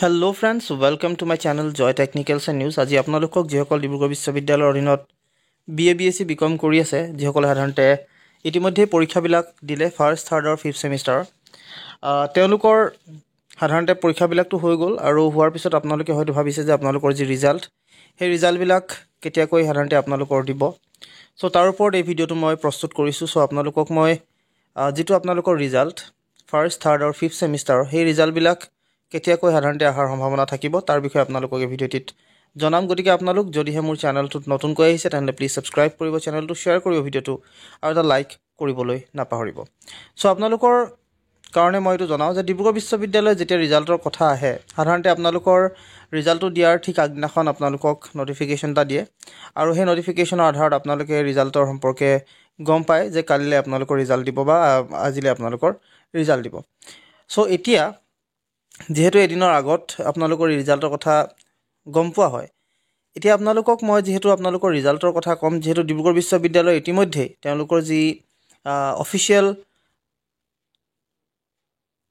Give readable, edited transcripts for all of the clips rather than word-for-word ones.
Hello friends, welcome to my channel Joy Technicals and News. আজি আপোনালোকক যিসকল ডিব্ৰুগড় বিশ্ববিদ্যালয়ৰ অধীনত BA BSc বিকম কৰি আছে যিসকল সাধাৰণতে ইতিমধ্যে পৰীক্ষাবিলাক দিলে ফাৰ্ষ্ট থাৰ্ড আৰু ফিফথ সেমিষ্টাৰ তেওঁলোকৰ সাধাৰণতে পৰীক্ষাবিলাকটো হৈ গ'ল আৰু হোৱাৰ পিছত আপোনালোকে হয়তো ভাবিছে যে আপোনালোকৰ যি ৰিজাল্ট সেই ৰিজাল্টবিলাক কেতিয়াকৈ সাধাৰণতে আপোনালোকৰ দিব সো তাৰ ওপৰত এই ভিডিঅটো মই প্ৰস্তুত কৰিছো সো আপোনালোকক মই যেটো আপোনালোকৰ ৰিজাল্ট ফাৰ্ষ্ট থাৰ্ড আৰু ফিফথ সেমিষ্টাৰ সেই ৰিজাল্টবিলাক কেতিয়াকৈ সাধাৰণতে আহাৰ সম্ভাৱনা থাকিব তাৰ বিষয়ে আপোনালোকক এই ভিডিঅটিত জনাম গতিকে আপোনালোক যদিহে মোৰ চেনেলটোত নতুনকৈ আহিছে তেন্তে প্লিজ সাবস্ক্ৰাইব কৰিব চেনেলটো শেয়াৰ কৰিব ভিডিঅটো আৰু এটা লাইক কৰিবলৈ নাপাহৰিব সো আপোনালোকৰ কাৰণে মই এটো জনাও যে ডিব্ৰুগড় বিশ্ববিদ্যালয় যেতিয়া ৰিজাল্টৰ কথা আহে সাধাৰণতে আপোনালোকৰ ৰিজাল্টটো দিয়াৰ ঠিক আগদিনাখন আপোনালোকক নটিফিকেশন এটা দিয়ে আৰু সেই নটিফিকেশনৰ আধাৰত আপোনালোকে ৰিজাল্টৰ সম্পৰ্কে গম পায় যে কালিলে আপোনালোকৰ ৰিজাল্ট দিব বা আজিলে আপোনালোকৰ ৰিজাল্ট দিব সো এতিয়া যেহেতু এদিনৰ আগত আপোনালোকৰ ৰিজাল্টৰ কথা গম পোৱা হয় এতিয়া আপোনালোকক মই যেহেতু আপোনালোকৰ ৰিজাল্টৰ কথা কম যেহেতু ডিব্ৰুগড় বিশ্ববিদ্যালয় ইতিমধ্যে তেওঁলোকৰ যি অফিচিয়েল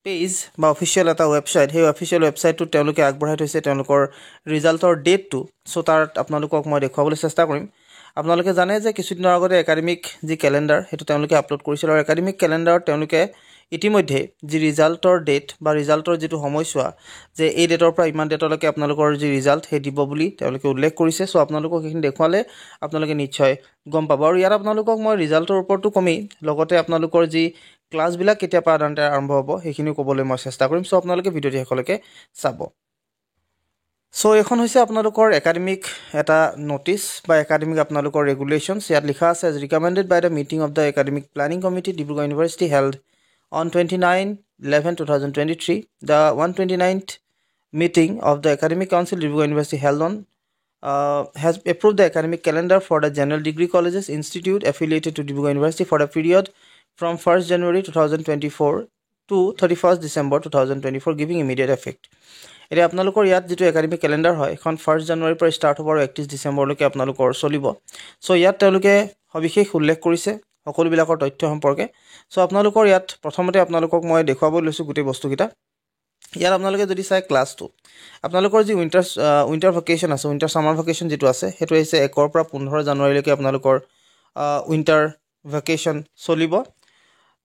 পেজ বা অফিচিয়েল এটা ওয়েবসাইট সেই অফিচিয়েল ওয়েবসাইটটো তেওঁলোকে আগবঢ়াই থৈছে তেওঁলোকৰ ৰিজাল্টৰ ডেটটো সো তাত আপোনালোকক মই দেখুৱাবলৈ চেষ্টা কৰিম আপোনালোকে জানে যে কিছুদিনৰ আগতে একাডেমিক যি ক্যালেন্ডাৰ হেতু তেওঁলোকে আপলোড কৰিছিল আৰু একাডেমিক ক্যালেন্ডাৰত তেওঁলোকে ইতিমধ্যে যি ৰিজাল্টৰ ডেট বা ৰিজাল্টৰ যেটো সময়ছোৱা যে এই ডেটৰ পৰা ইমান ডেটলৈকে আপোনালোকৰ যি ৰিজাল্ট হে দিব বুলি তেওঁলোকে উল্লেখ কৰিছে সো আপোনালোকক এইখিনি দেখুৱালে আপোনালোকে নিশ্চয় গম পাব আৰু ইয়াত আপোনালোকক মই ৰিজাল্টৰ ওপৰতো কমি লগতে আপোনালোকৰ যি ক্লাছবিলাক কেতিয়া পৰা আৰম্ভ হ'ব সেইখিনি ক'বলৈ মই চেষ্টা কৰিম সো আপোনালোকে ভিডিঅটো হেকলৈকে চাব সো এখন হৈছে আপোনালোকৰ একাডেমিক এটা নোটিস বা একাডেমিক আপোনালোকৰ ৰেগুলেশনস ইয়াত লিখা আছে as recommended by the meeting of the academic planning committee Dibrugarh University held on 29/11/2023 the 129th meeting of the academic council Dibrugarh University held on has approved the academic calendar for the general degree colleges institute affiliated to Dibrugarh University for the period from 1st January 2024 to 31st December 2024 giving immediate effect এৰে আপোনালোকৰ ইয়াত যেটো academic calendar হয় এখন 1st জানুৱাৰীৰ পৰা start হ'ব আৰু 31 ডিসেম্বৰলৈকে আপোনালোকৰ চলিব সো ইয়াত তেওঁলোকে সবিশেষ উল্লেখ কৰিছে সকলো বিলাকৰ তথ্য সম্পৰ্কে সো আপোনালোকৰ ইয়াত প্ৰথমতে আপোনালোকক মই দেখুৱাব লৈছো গুটেই বস্তুকিটা ইয়াত আপোনালোকে যদি চাই ক্লাছটো আপোনালোকৰ যি উইন্টাৰ ভেকেশন আছে উইন্টাৰ সামাৰ ভেকেশন যেটো আছে হেতু হৈছে 1 ৰ পৰা 15 জানুৱাৰীলৈকে আপোনালোকৰ উইন্টাৰ ভেকেশন চলিব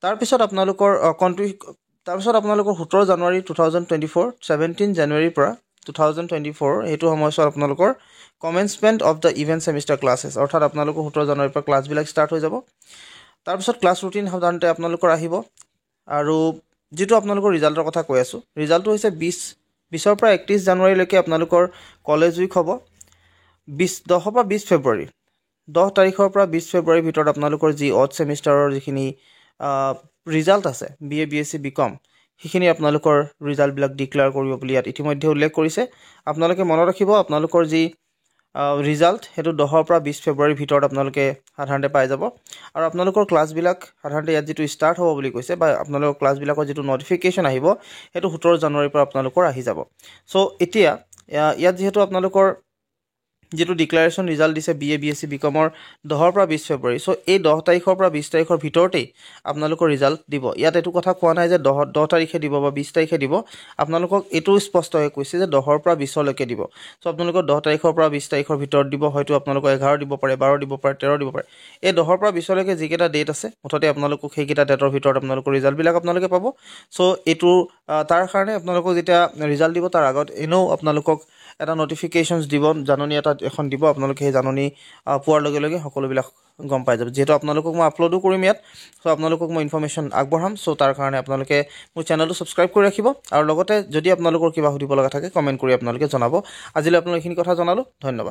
তাৰ পিছত আপোনালোকৰ তাৰপিছত আপোনালোকৰ 17 জানুৱাৰী 2024 17 জানুৱাৰীৰ পৰা 2024 হেতু সময়ছোৱাত আপোনালোকৰ commencement of the event semester classes অৰ্থাৎ আপোনালোকৰ 17 জানুৱাৰীৰ পৰা ক্লাছ বিলাক ষ্টাৰ্ট হৈ যাব তাৰ পিছত ক্লাছ ৰুটিন সাধাৰণতে আপোনালোকৰ আহিব আৰু যেটো আপোনালোকৰ ৰিজাল্টৰ কথা কৈ আছো ৰিজাল্টটো হৈছে 20 ৰ পৰা 31 জানুৱাৰীলৈকে আপোনালোকৰ কলেজ উইক হ'ব 10 পৰা 20 ফেব্ৰুৱাৰী 10 তাৰিখৰ পৰা 20 ফেব্ৰুৱাৰীৰ ভিতৰত আপোনালোকৰ যি অড সেমিষ্টাৰৰ যিখিনি ৰিজাল্ট আছে BA BSc বিকম হিখিনি আপোনালোকৰ ৰিজাল্ট বিলাক ডিক্লেয়াৰ কৰিব বুলি ইয়াত ইতিমধ্যে উল্লেখ কৰিছে আপোনালোকে মনত ৰাখিব আপোনালোকৰ যি ৰিজাল্ট হেতু 10 পৰা 20 ফেব্ৰুৱাৰীৰ ভিতৰত আপোনালোকে সাধাৰণতে পাই যাব আৰু আপোনালোকৰ ক্লাছ বিলাক সাধাৰণতে ইয়াত যেটো ষ্টাৰ্ট হ'ব বুলি কৈছে বা আপোনালোকৰ ক্লাছ বিলাকৰ যেটো নটিফিকেশন আহিব হেতু 17 জানুৱাৰীৰ পৰা আপোনালোকৰ আহি যাব সো এতিয়া ইয়াত যেহেতু আপোনালোকৰ যেটো ডিক্লাৰেশন ৰিজাল্ট দিছে BA BSc বিকমৰ 10 পৰা 20 ফেব্ৰুৱাৰী সো এই 10 তাৰিখৰ পৰা 20 তাৰিখৰ ভিতৰতে আপোনালোকৰ ৰিজাল্ট দিব ইয়াত এটো কথা কোৱা নাই যে 10 তাৰিখে দিব বা 20 তাৰিখে দিব আপোনালোকক এটো স্পষ্ট হৈ কৈছে যে 10 পৰা 20 লৈকে দিব সো আপোনালোকৰ 10 তাৰিখৰ পৰা 20 তাৰিখৰ ভিতৰত দিব হয়তো আপোনালোকৰ 11 দিব পাৰে 12 দিব পাৰে 13 দিব পাৰে এই 10 পৰা 20 লৈকে যিকেটা ডেট আছে মুঠতে আপোনালোকক সেইকেটা ডেটৰ ভিতৰত আপোনালোকৰ ৰিজাল্ট বিলাক আপোনালোকে পাব সো এটো তাৰ কাৰণে আপোনালোকক যেতিয়া ৰিজাল্ট দিব তাৰ আগত এনেও আপোনালোকক এটা নটিফিকেশনস দিব জাননী এটা এখন দিব আপোনালোকে এই জাননী পোৱাৰ লগে লগে সকলো বিলাক গম পাই যাব যেটো আপোনালোকক মই আপলোডো কৰিম ইয়াত সো আপোনালোকক মই ইনফৰমেশন আগবঢ়াম সো তাৰ কাৰণে আপোনালোকে মোৰ চেনেলটো সাবস্ক্ৰাইব কৰি ৰাখিব আৰু লগতে যদি আপোনালোকৰ কিবা সুধিব লগা থাকে কমেন্ট কৰি আপোনালোকে জনাব আজিলৈ আপোনালোক এইখিনি কথা জনালো ধন্যবাদ